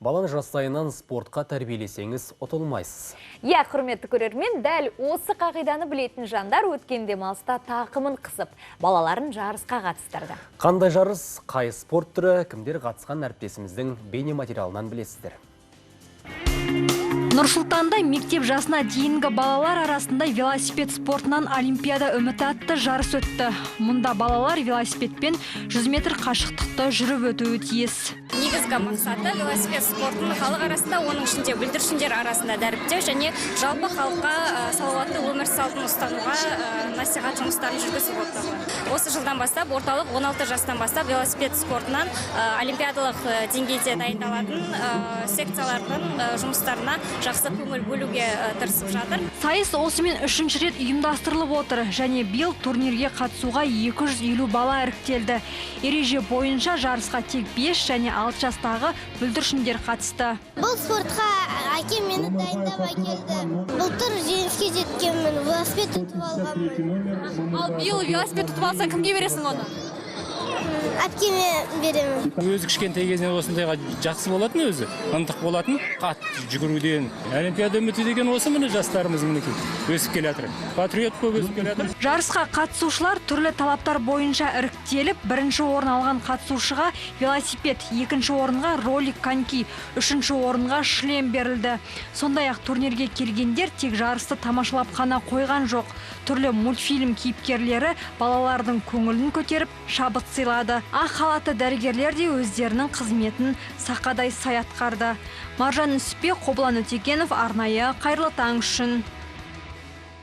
Баланы жастайынан спортқа тәрбиелесеңіз ұтылмайсыз. Я, құрметті көрермен, дәл осы қағиданы білетін жандар өткен демалыста тақымын қысып, балаларын жарысқа қатыстырды. Қандай жарыс, қай спорт түрі, кімдер қатысқан әріптесіміздің бейнематериалынан білесіздер. Нұрсұлтанда мектеп жасына дейінгі балалар арасында велосипед спортынан олимпиада үміті атты жарыс өтті. Мұнда балалар велосипедпен 100 метр қашықтықты жүріп өтуі тиіс. Негізгі мақсаты велосипед спортының халық арасында, оның ішінде бүлдіршіндер арасында дәріптеу және жалпы халыққа салауатты өмір салтын ұстануға насихат жұмыстарын жүргізіп отыр. Осы жылдан бастап орталық 16 жастан бастап велосипед спортынан олимпиадалық деңгейде дайындалатын секциялардың жұмыстарына жақсы көңіл бөлуге тырысып жатыр. Сайыс осымен 3-ші рет ұйымдастырылып отыр және биыл турнирге қатысуға 250 бала іріктелді. Ереже бойынша жарысқа тек 5 және 6 жастағы бүлдіршіндер қатысты. Бұл спортқа әкем мені дайындап әкелді. Былтыр жеңіске жеткенмін, велосипед ұтып алғанмын. Ал биыл велосипед ұтып алсаң, кімге бересің оны? Әпкеме беремін. Өзі кішкентай кезінен осындайға жақсы болатын өзі. Ынтық болатын, қатты жүгіруден. Олимпиада үміті деген осы міне жастарымыз мінекей өсіп келе жатыр. Патриот болып өсіп келе жатыр. Жарысқа қатысушылар түрлі талаптар бойынша іріктеліп, 1-ші орын алған қатысушыға велосипед, 2-ші орынға ролик коньки, 3-ші орынға шлем берілді. Сондай-ақ турнирге келгендер тек жарысты тамашалап қана қойған жоқ. Түрлі мультфильм кейіпкерлері балалардың көңілін көтеріп, шабыт сыйлады. Ақ халатты дәрігерлер де өздерінің қызметін сақадай сай атқарды. Маржан Үсіпбек, Қобылан Өтегенов, арнайы Қайырлы таң үшін.